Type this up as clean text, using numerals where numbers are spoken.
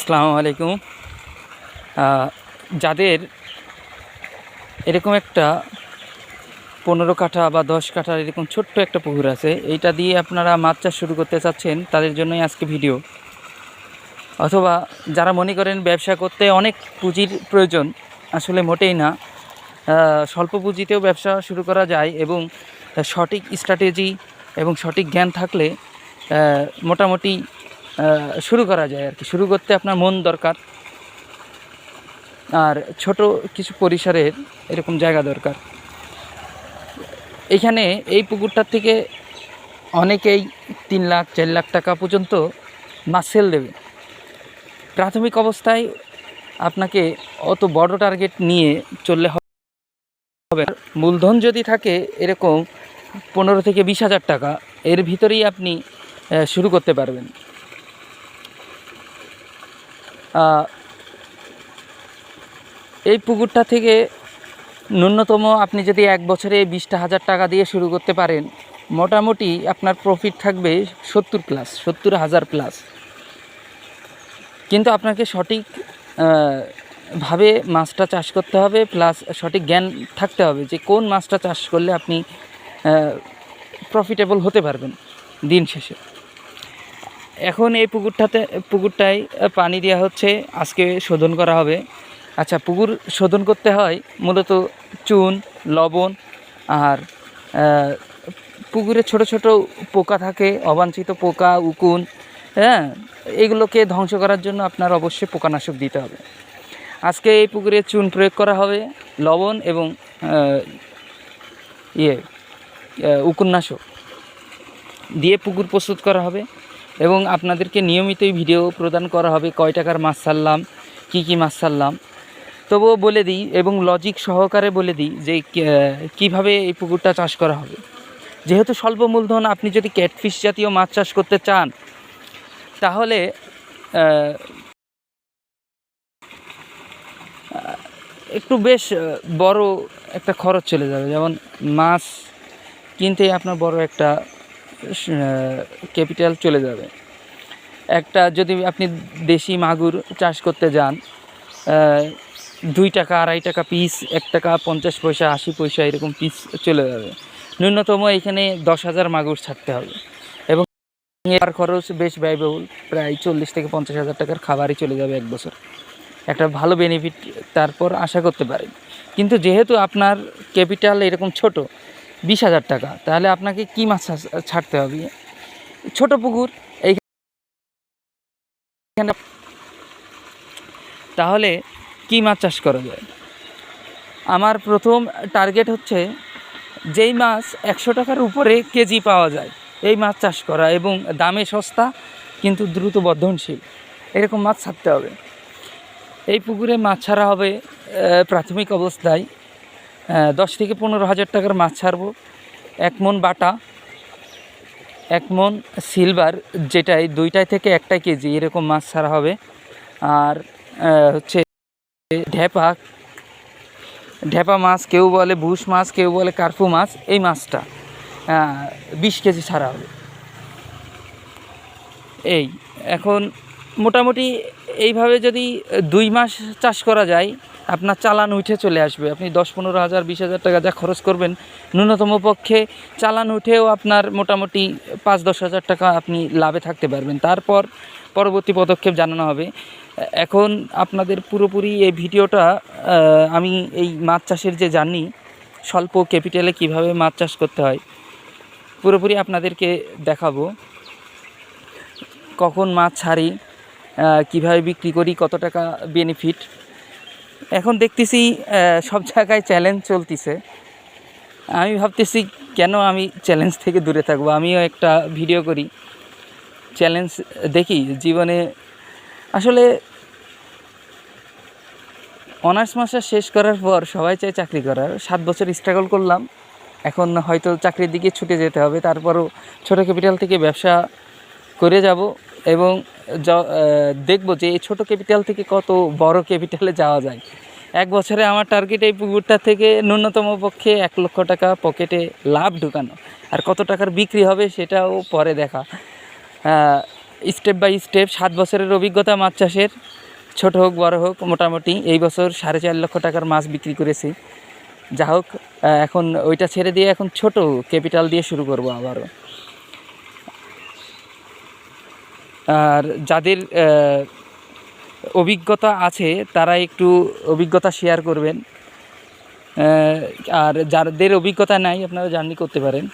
আসসালামু আলাইকুম। যাদের এরকম একটা 15 কাঠা বা 10 কাঠার এরকম ছোট্ট একটা পুকুর আছে, এইটা দিয়ে আপনারা মাছ চাষ শুরু করতে চাচ্ছেন, তাদের জন্যই আজকে ভিডিও। অথবা যারা মনে করেন ব্যবসা করতে অনেক পুঁজির প্রয়োজন, আসলে মোটেই না। স্বল্প পুঁজিতেও ব্যবসা শুরু করা যায় এবং সঠিক স্ট্র্যাটেজি এবং সঠিক জ্ঞান থাকলে মোটামুটি শুরু করা যায় আর কি। শুরু করতে আপনার মন দরকার, আর ছোট কিছু পরিসরের এরকম জায়গা দরকার। এখানে এই পুকুরটার থেকে অনেকেই 3 লাখ 4 লাখ টাকা পর্যন্ত মাছ সেল দেবে। প্রাথমিক অবস্থায় আপনাকে অত বড় টার্গেট নিয়ে চললে হবে। মূলধন যদি থাকে এরকম 15 থেকে 20,000 টাকা, এর ভিতরেই আপনি শুরু করতে পারবেন। এই পুকুরটা থেকে ন্যূনতম আপনি যদি 1 বছরে 20,000 টাকা দিয়ে শুরু করতে পারেন, মোটামুটি আপনার প্রফিট থাকবে 70,000 প্লাস। কিন্তু আপনাকে সঠিক ভাবে মাছটা চাষ করতে হবে, প্লাস সঠিক জ্ঞান থাকতে হবে যে কোন মাছটা চাষ করলে আপনি প্রফিটেবল হতে পারবেন দিন শেষে। এখন এই পুকুরটায় পানি দেওয়া হচ্ছে, আজকে শোধন করা হবে। আচ্ছা, পুকুর শোধন করতে হয় মূলত চুন, লবণ আর পুকুরে ছোট ছোট পোকা থাকে, অবাঞ্ছিত পোকা, উকুন, এগুলোকে ধ্বংস করার জন্য আপনার অবশ্যই পোকানাশক দিতে হবে। আজকে এই পুকুরে চুন প্রয়োগ করা হবে, লবণ এবং উকুননাশক দিয়ে পুকুর প্রস্তুত করা হবে এবং আপনাদেরকে নিয়মিতই ভিডিও প্রদান করা হবে, কয় টাকার মাছ ছাড়লাম, কী মাছ ছাড়লাম। তবুও বলে দিই এবং লজিক সহকারে বলে দিই যে কীভাবে এই পুকুরটা চাষ করা হবে। যেহেতু স্বল্প মূলধন, আপনি যদি ক্যাটফিশ জাতীয় মাছ চাষ করতে চান তাহলে একটু বেশ বড় একটা খরচ চলে যাবে। যেমন মাছ কিনতে আপনার বড় একটা ক্যাপিটাল চলে যাবে। একটা যদি আপনি দেশি মাগুর চাষ করতে যান, 2 টাকা 2.5 টাকা পিস, 1 টাকা 50 পয়সা 80 পয়সা এরকম পিস চলে যাবে। ন্যূনতম এখানে 10,000 মাগুর ছাড়তে হবে এবং এর খরচ বেশ ব্যয়বহুল, প্রায় 40 থেকে 50,000 টাকার খাবারই চলে যাবে 1 বছর। একটা ভালো বেনিফিট তারপর আশা করতে পারেন। কিন্তু যেহেতু আপনার ক্যাপিটাল এরকম ছোট, 20,000 টাকা, তাহলে আপনাকে কী মাছ ছাড়তে হবে? ছোট পুকুর এইখানে, তাহলে কী মাছ চাষ করা যায়? আমার প্রথম টার্গেট হচ্ছে যেই মাছ 100 টাকার উপরে কেজি পাওয়া যায় এই মাছ চাষ করা এবং দামে সস্তা কিন্তু দ্রুত বর্ধনশীল, এরকম মাছ ছাড়তে হবে। এই পুকুরে মাছ ছাড়া হবে প্রাথমিক অবস্থায় 10 থেকে 15,000 টাকার মাছ ছাড়বো। 1 মণ বাটা, 1 মণ সিলভার, যেটাই 2টায় থেকে 1টায় কেজি এরকম মাছ ছাড়া হবে। আর হচ্ছে ঢেপা মাছ, কেউ বলে বুশ মাছ, কেউ বলে কার্পু মাছ, এই মাছটা 20 কেজি ছাড়া হবে। এখন মোটামুটি এইভাবে যদি 2 মাস চাষ করা যায়, আপনার চালান উঠে চলে আসবে। আপনি 10-15,000 20,000 টাকা যা খরচ করবেন, ন্যূনতম পক্ষে চালান উঠেও আপনার মোটামুটি 5-10,000 টাকা আপনি লাভে থাকতে পারবেন। তারপর পরবর্তী পদক্ষেপ জানানো হবে। এখন আপনাদের পুরোপুরি এই ভিডিওটা আমি এই মাছ চাষের যে জার্নি, স্বল্প ক্যাপিটালে কিভাবে মাছ চাষ করতে হয়, পুরোপুরি আপনাদেরকে দেখাবো। কখন মাছ ছাড়ি, কিভাবে বিক্রি করি, কত টাকা বেনিফিট। এখন দেখতেছি সব জায়গায় চ্যালেঞ্জ চলতেছে। আমি ভাবতেছি কেন আমি চ্যালেঞ্জ থেকে দূরে থাকবো, আমিও একটা ভিডিও করি, চ্যালেঞ্জ দেখি জীবনে। আসলে অনার্স মাস্টার্স শেষ করার পর সবাই চায় চাকরি করার। 7 বছর স্ট্রাগল করলাম, এখন হয়তো চাকরির দিকে ছুটে যেতে হবে। তারপরও ছোটো ক্যাপিটাল থেকে ব্যবসা করে যাব এবং দেখব যে এই ছোটো ক্যাপিটাল থেকে কত বড় ক্যাপিটালে যাওয়া যায়। 1 বছরে আমার টার্গেট এই পুকুরটা থেকে ন্যূনতম পক্ষে 1 লক্ষ টাকা পকেটে লাভ ঢুকানো, আর কত টাকার বিক্রি হবে সেটাও পরে দেখা। স্টেপ বাই স্টেপ 7 বছরের অভিজ্ঞতা মাছ চাষের, ছোট হোক বড় হোক, মোটামুটি এই বছর 4.5 লক্ষ টাকার মাছ বিক্রি করেছি। যা হোক, এখন ওইটা ছেড়ে দিয়ে এখন ছোট ক্যাপিটাল দিয়ে শুরু করব আবারও। আর যাদের অভিজ্ঞতা আছে তারা একটু অভিজ্ঞতা শেয়ার করবেন, আর যাদের অভিজ্ঞতা নাই আপনারা জার্নি করতে পারেন।